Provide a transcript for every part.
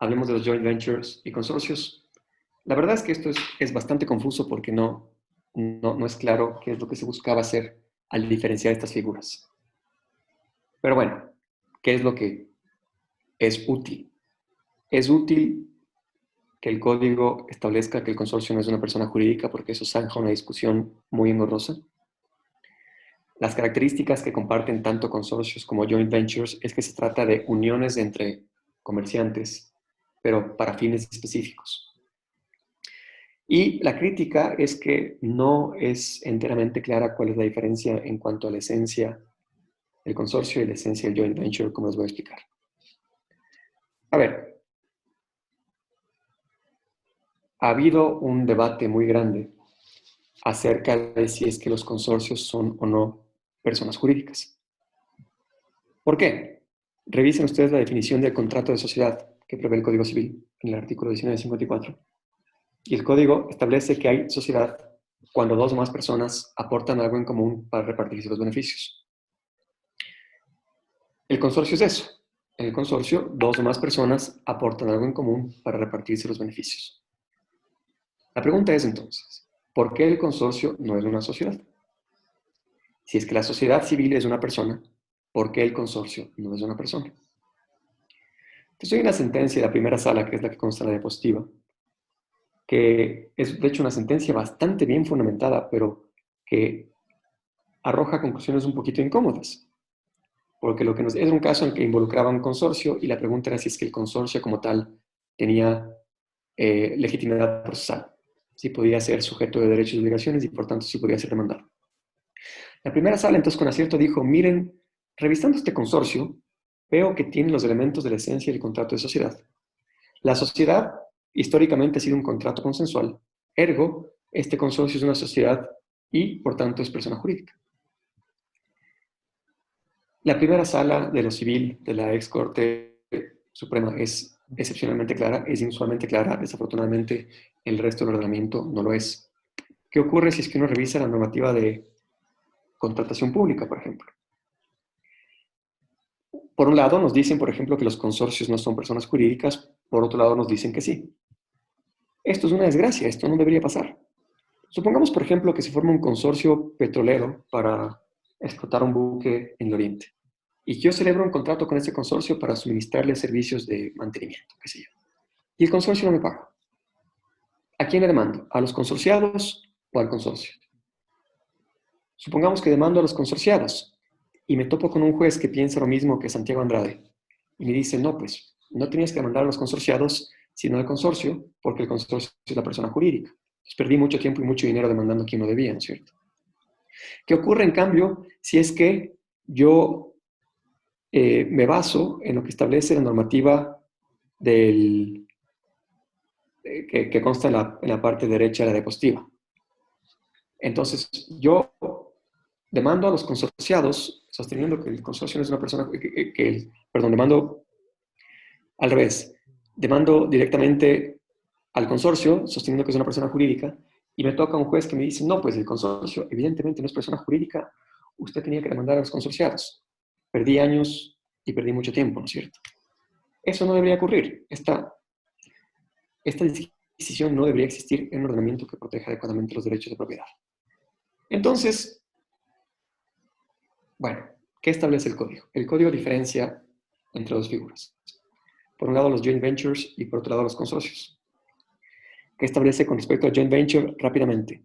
hablemos de los joint ventures y consorcios. La verdad es que esto es bastante confuso porque no es claro qué es lo que se buscaba hacer al diferenciar estas figuras. Pero bueno, ¿qué es lo que es útil? Es útil que el código establezca que el consorcio no es una persona jurídica porque eso zanja una discusión muy engorrosa. Las características que comparten tanto consorcios como joint ventures es que se trata de uniones entre comerciantes, pero para fines específicos. Y la crítica es que no es enteramente clara cuál es la diferencia en cuanto a la esencia del consorcio y la esencia del joint venture, como les voy a explicar. A ver, ha habido un debate muy grande acerca de si es que los consorcios son o no personas jurídicas. ¿Por qué? Revisen ustedes la definición del contrato de sociedad que prevé el Código Civil en el artículo 1954. Y el código establece que hay sociedad cuando dos o más personas aportan algo en común para repartirse los beneficios. El consorcio es eso. En el consorcio, dos o más personas aportan algo en común para repartirse los beneficios. La pregunta es entonces, ¿por qué el consorcio no es una sociedad? Si es que la sociedad civil es una persona, ¿por qué el consorcio no es una persona? Entonces hay una sentencia de la primera sala, que es la que consta en la diapositiva, que es de hecho una sentencia bastante bien fundamentada, pero que arroja conclusiones un poquito incómodas. Porque lo que nos, es un caso en que involucraba un consorcio y la pregunta era si es que el consorcio como tal tenía legitimidad procesal, si podía ser sujeto de derechos y obligaciones y por tanto si podía ser demandado. La primera sala entonces con acierto dijo, miren, revisando este consorcio, veo que tiene los elementos de la esencia del contrato de sociedad. La sociedad históricamente ha sido un contrato consensual, ergo, este consorcio es una sociedad y por tanto es persona jurídica. La primera sala de lo civil de la ex Corte Suprema es excepcionalmente clara, es inusualmente clara, desafortunadamente el resto del ordenamiento no lo es. ¿Qué ocurre si es que uno revisa la normativa de contratación pública, por ejemplo? Por un lado nos dicen, por ejemplo, que los consorcios no son personas jurídicas, por otro lado nos dicen que sí. Esto es una desgracia, esto no debería pasar. Supongamos, por ejemplo, que se forma un consorcio petrolero para explotar un buque en el Oriente. Y yo celebro un contrato con ese consorcio para suministrarle servicios de mantenimiento, qué sé yo. Y el consorcio no me paga. ¿A quién le demando? ¿A los consorciados o al consorcio? Supongamos que demando a los consorciados y me topo con un juez que piensa lo mismo que Santiago Andrade y me dice, no, pues, no tenías que demandar a los consorciados, sino al consorcio, porque el consorcio es la persona jurídica. Entonces perdí mucho tiempo y mucho dinero demandando a quien no debía, ¿no es cierto? ¿Qué ocurre, en cambio, si es que yo me baso en lo que establece la normativa del, que consta en la parte derecha de la diapositiva? Entonces, yo demando a los consorciados, sosteniendo que el consorcio no es una persona, perdón, demando al revés, demando directamente al consorcio, sosteniendo que es una persona jurídica, y me toca un juez que me dice, no, pues el consorcio evidentemente no es persona jurídica, usted tenía que demandar a los consorciados. Perdí años y perdí mucho tiempo, ¿no es cierto? Eso no debería ocurrir. Esta decisión no debería existir en un ordenamiento que proteja adecuadamente los derechos de propiedad. Entonces, bueno, ¿qué establece el código? El código diferencia entre dos figuras. Por un lado los joint ventures y por otro lado los consorcios. ¿Qué establece con respecto a joint venture? Rápidamente,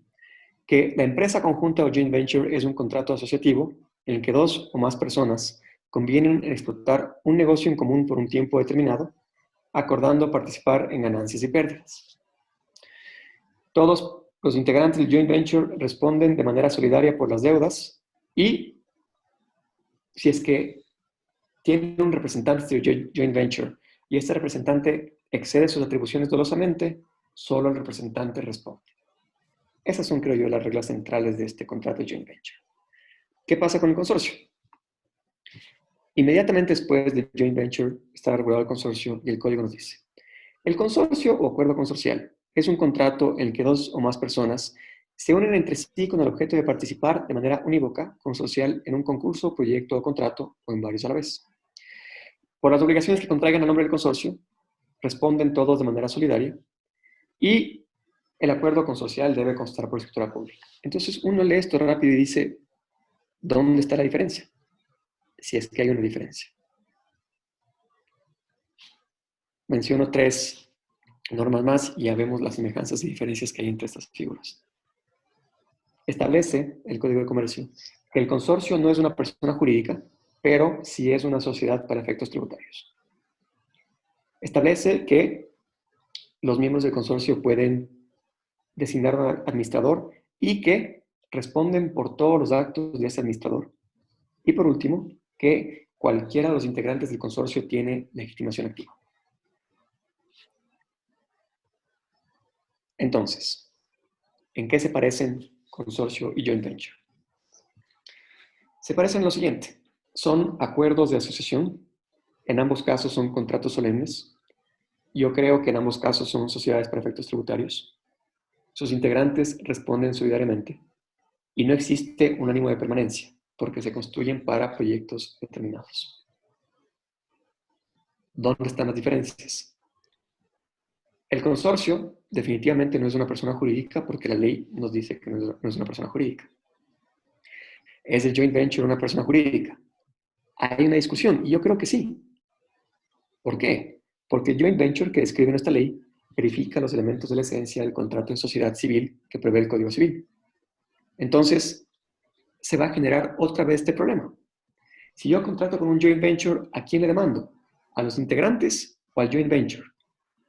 que la empresa conjunta o joint venture es un contrato asociativo en el que dos o más personas convienen en explotar un negocio en común por un tiempo determinado, acordando participar en ganancias y pérdidas. Todos los integrantes del joint venture responden de manera solidaria por las deudas y si es que tiene un representante de joint venture y este representante excede sus atribuciones dolosamente, solo el representante responde. Esas son, creo yo, las reglas centrales de este contrato de joint venture. ¿Qué pasa con el consorcio? Inmediatamente después del joint venture está regulado el consorcio y el código nos dice: el consorcio o acuerdo consorcial es un contrato en el que dos o más personas se unen entre sí con el objeto de participar de manera unívoca, consorcial, en un concurso, proyecto o contrato, o en varios a la vez. Por las obligaciones que contraigan a nombre del consorcio, responden todos de manera solidaria y el acuerdo consorcial debe constar por escritura pública. Entonces uno lee esto rápido y dice, ¿dónde está la diferencia? Si es que hay una diferencia. Menciono 3 normas más y ya vemos las semejanzas y diferencias que hay entre estas figuras. Establece el Código de Comercio que el consorcio no es una persona jurídica, pero sí es una sociedad para efectos tributarios. Establece que los miembros del consorcio pueden designar un administrador y que responden por todos los actos de ese administrador. Y por último, que cualquiera de los integrantes del consorcio tiene legitimación activa. Entonces, ¿en qué se parecen consorcio y joint venture? Se parecen en lo siguiente. Son acuerdos de asociación. En ambos casos son contratos solemnes. Yo creo que en ambos casos son sociedades para efectos tributarios. Sus integrantes responden solidariamente. Y no existe un ánimo de permanencia, porque se construyen para proyectos determinados. ¿Dónde están las diferencias? El consorcio definitivamente no es una persona jurídica porque la ley nos dice que no es una persona jurídica. ¿Es el joint venture una persona jurídica? Hay una discusión y yo creo que sí. ¿Por qué? Porque el joint venture que describe nuestra ley verifica los elementos de la esencia del contrato en sociedad civil que prevé el Código Civil. Entonces, se va a generar otra vez este problema. Si yo contrato con un joint venture, ¿a quién le demando? ¿A los integrantes o al joint venture?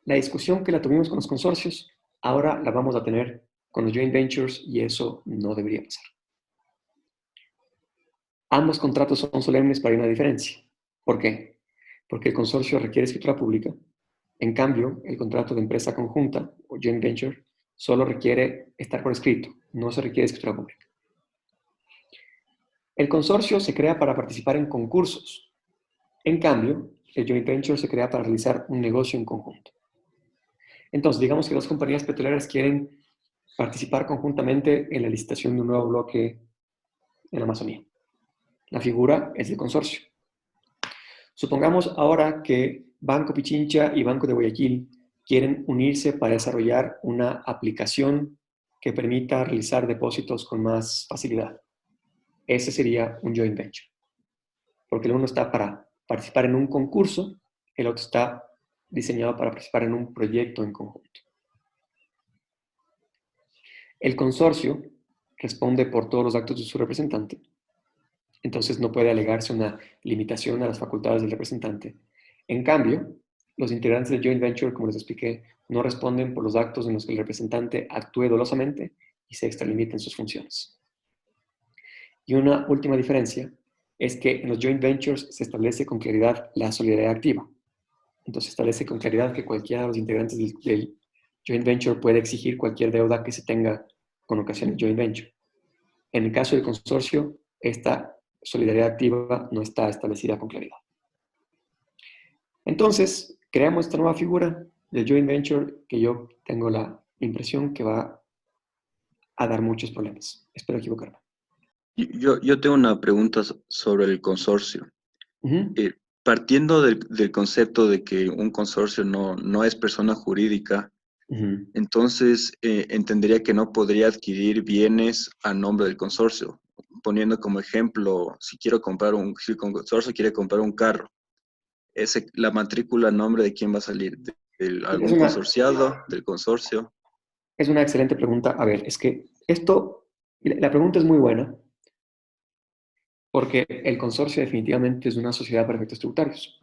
La discusión que la tuvimos con los consorcios, ahora la vamos a tener con los joint ventures y eso no debería pasar. Ambos contratos son solemnes, pero hay una diferencia. ¿Por qué? Porque el consorcio requiere escritura pública. En cambio, el contrato de empresa conjunta o joint venture solo requiere estar por escrito, no se requiere escritura pública. El consorcio se crea para participar en concursos. En cambio, el joint venture se crea para realizar un negocio en conjunto. Entonces, digamos que dos compañías petroleras quieren participar conjuntamente en la licitación de un nuevo bloque en la Amazonía. La figura es el consorcio. Supongamos ahora que Banco Pichincha y Banco de Guayaquil quieren unirse para desarrollar una aplicación que permita realizar depósitos con más facilidad. Ese sería un joint venture. Porque el uno está para participar en un concurso, el otro está diseñado para participar en un proyecto en conjunto. El consorcio responde por todos los actos de su representante, entonces no puede alegarse una limitación a las facultades del representante. En cambio, los integrantes del joint venture, como les expliqué, no responden por los actos en los que el representante actúe dolosamente y se extralimiten sus funciones. Y una última diferencia es que en los joint ventures se establece con claridad la solidaridad activa. Entonces se establece con claridad que cualquiera de los integrantes del joint venture puede exigir cualquier deuda que se tenga con ocasión del joint venture. En el caso del consorcio, esta solidaridad activa no está establecida con claridad. Entonces, creamos esta nueva figura del joint venture que yo tengo la impresión que va a dar muchos problemas. Espero equivocarme. Yo tengo una pregunta sobre el consorcio. Eh, Partiendo del concepto de que un consorcio no es persona jurídica, entonces entendería que no podría adquirir bienes a nombre del consorcio. Poniendo como ejemplo, si el consorcio quiere comprar un carro, la matrícula a nombre de quién va a salir, de algún consorciado, del consorcio. Es una excelente pregunta. A ver, es que la pregunta es muy buena, porque el consorcio definitivamente es una sociedad para efectos tributarios.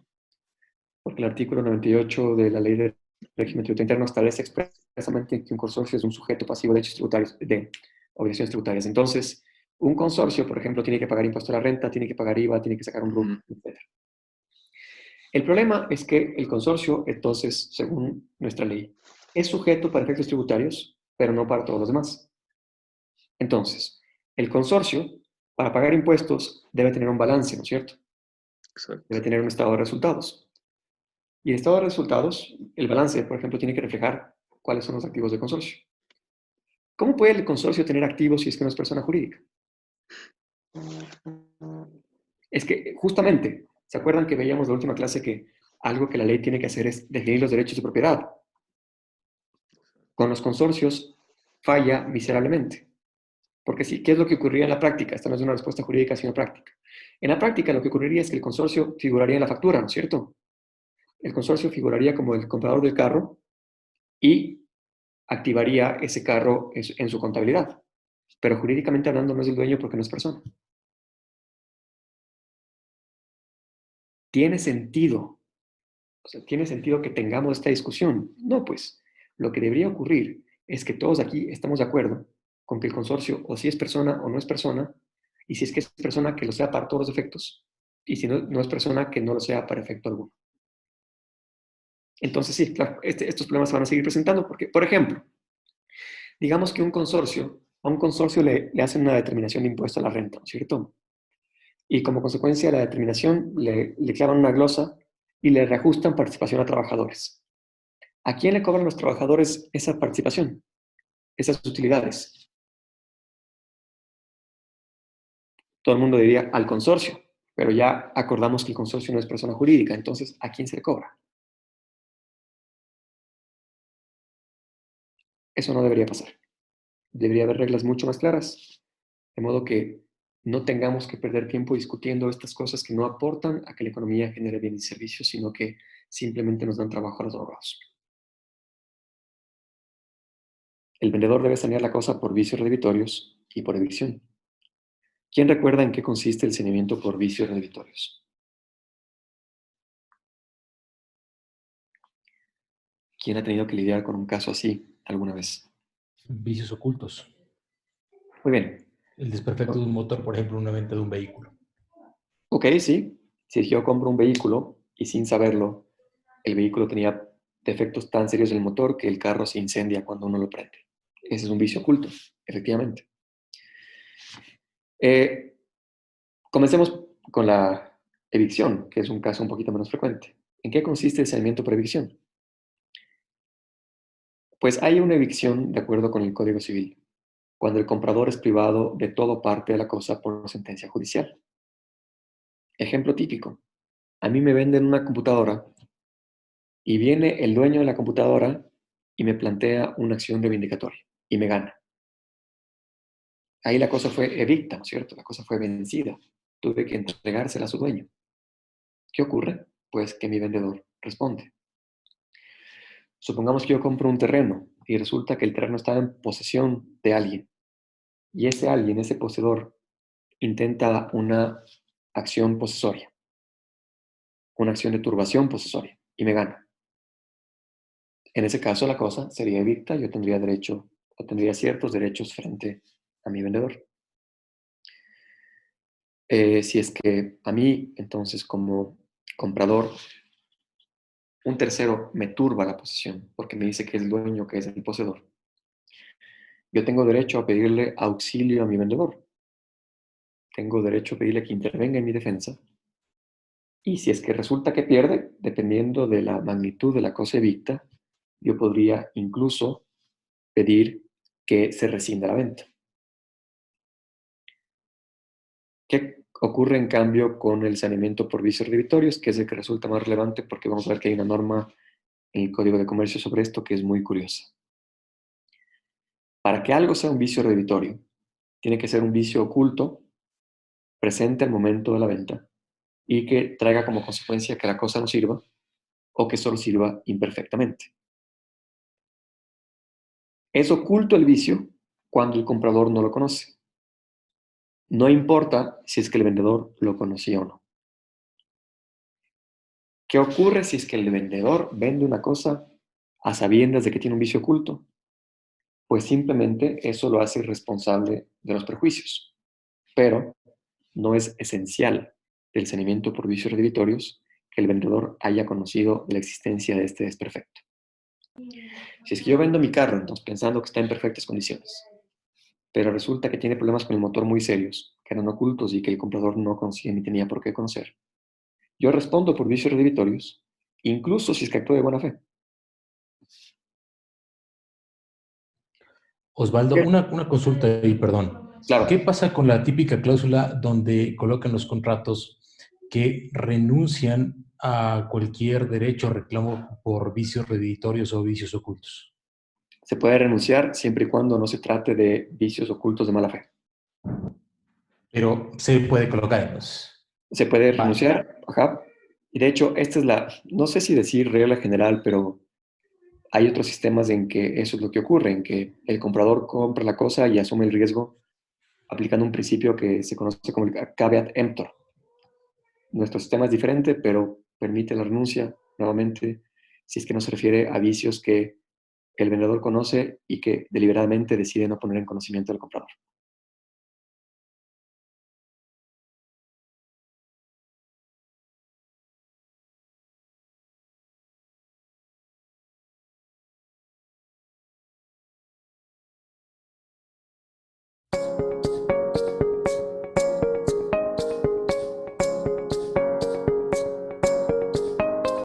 Porque el artículo 98 de la Ley de Régimen Tributario Interno establece expresamente que un consorcio es un sujeto pasivo de hechos tributarios, de obligaciones tributarias. Entonces, un consorcio, por ejemplo, tiene que pagar impuesto a la renta, tiene que pagar IVA, tiene que sacar un RUC, etc. El problema es que el consorcio, entonces, según nuestra ley, es sujeto para efectos tributarios, pero no para todos los demás. Entonces, el consorcio, para pagar impuestos, debe tener un balance, ¿no es cierto? Exacto. Debe tener un estado de resultados. Y el estado de resultados, el balance, por ejemplo, tiene que reflejar cuáles son los activos del consorcio. ¿Cómo puede el consorcio tener activos si es que no es persona jurídica? Es que justamente, ¿se acuerdan que veíamos la última clase que algo que la ley tiene que hacer es definir los derechos de propiedad. Con los consorcios falla miserablemente. Porque sí, ¿qué es lo que ocurriría en la práctica? Esta no es una respuesta jurídica, sino práctica. En la práctica lo que ocurriría es que el consorcio figuraría en la factura, ¿no es cierto? El consorcio figuraría como el comprador del carro y activaría ese carro en su contabilidad. Pero jurídicamente hablando no es el dueño porque no es persona. ¿Tiene sentido? O sea, ¿tiene sentido que tengamos esta discusión? No, pues lo que debería ocurrir es que todos aquí estamos de acuerdo con que el consorcio o si es persona o no es persona, y si es que es persona, que lo sea para todos los efectos, y si no es persona, que no lo sea para efecto alguno. Entonces, sí, claro, estos problemas se van a seguir presentando porque, por ejemplo, digamos que a un consorcio le hacen una determinación de impuesto a la renta, ¿no es cierto? Y como consecuencia de la determinación le clavan una glosa y le reajustan participación a trabajadores. ¿A quién le cobran los trabajadores esa participación, esas utilidades? Todo el mundo diría al consorcio, pero ya acordamos que el consorcio no es persona jurídica, entonces ¿a quién se le cobra? Eso no debería pasar. Debería haber reglas mucho más claras, de modo que no tengamos que perder tiempo discutiendo estas cosas que no aportan a que la economía genere bienes y servicios, sino que simplemente nos dan trabajo a los abogados. El vendedor debe sanear la cosa por vicios redditorios y por evicción. ¿Quién recuerda en qué consiste el saneamiento por vicios redditorios? ¿Quién ha tenido que lidiar con un caso así alguna vez? Vicios ocultos. Muy bien. El desperfecto de un motor, por ejemplo, en una venta de un vehículo. Ok, sí. Si yo compro un vehículo y sin saberlo, el vehículo tenía defectos tan serios en el motor que el carro se incendia cuando uno lo prende. Ese es un vicio oculto, efectivamente. Comencemos con la evicción, que es un caso un poquito menos frecuente. ¿En qué consiste el saneamiento por evicción? Pues hay una evicción de acuerdo con el Código Civil, cuando el comprador es privado de todo parte de la cosa por sentencia judicial. Ejemplo típico. A mí me venden una computadora y viene el dueño de la computadora y me plantea una acción de vindicatoria y me gana. Ahí la cosa fue evicta, ¿no es cierto? La cosa fue vencida. Tuve que entregársela a su dueño. ¿Qué ocurre? Pues que mi vendedor responde. Supongamos que yo compro un terreno y resulta que el terreno está en posesión de alguien y ese alguien, ese poseedor, intenta una acción posesoria, una acción de turbación posesoria y me gana. En ese caso la cosa sería evicta, yo tendría derecho o tendría ciertos derechos frente a mi vendedor. Si es que a mí, entonces, como comprador, un tercero me turba la posesión porque me dice que es el dueño, que es el poseedor, yo tengo derecho a pedirle auxilio a mi vendedor. Tengo derecho a pedirle que intervenga en mi defensa. Y si es que resulta que pierde, dependiendo de la magnitud de la cosa evicta, yo podría incluso pedir que se rescinda la venta. ¿Qué ocurre en cambio con el saneamiento por vicios redditorios, que es el que resulta más relevante porque vamos a ver que hay una norma en el Código de Comercio sobre esto que es muy curiosa? Para que algo sea un vicio reditorio, tiene que ser un vicio oculto, presente al momento de la venta, y que traiga como consecuencia que la cosa no sirva o que solo sirva imperfectamente. Es oculto el vicio cuando el comprador no lo conoce. No importa si es que el vendedor lo conocía o no. ¿Qué ocurre si es que el vendedor vende una cosa a sabiendas de que tiene un vicio oculto? Pues simplemente eso lo hace responsable de los perjuicios. Pero no es esencial del saneamiento por vicios redditorios que el vendedor haya conocido la existencia de este desperfecto. Si es que yo vendo mi carro, entonces pensando que está en perfectas condiciones, pero resulta que tiene problemas con el motor muy serios, que eran ocultos y que el comprador no conocía ni tenía por qué conocer, yo respondo por vicios redditorios, incluso si es que actúo de buena fe. Osvaldo, ¿Qué? una consulta ahí, perdón. Claro. ¿Qué pasa con la típica cláusula donde colocan los contratos que renuncian a cualquier derecho o reclamo por vicios redditorios o vicios ocultos. Se puede renunciar siempre y cuando no se trate de vicios ocultos de mala fe. Pero se puede colocar entonces. Se puede Vale. renunciar, ajá. Y de hecho, esta es la, no sé si decir regla general, pero hay otros sistemas en que eso es lo que ocurre, en que el comprador compra la cosa y asume el riesgo aplicando un principio que se conoce como el caveat emptor. Nuestro sistema es diferente, pero permite la renuncia, nuevamente, si es que no se refiere a vicios que el vendedor conoce y que deliberadamente decide no poner en conocimiento del comprador.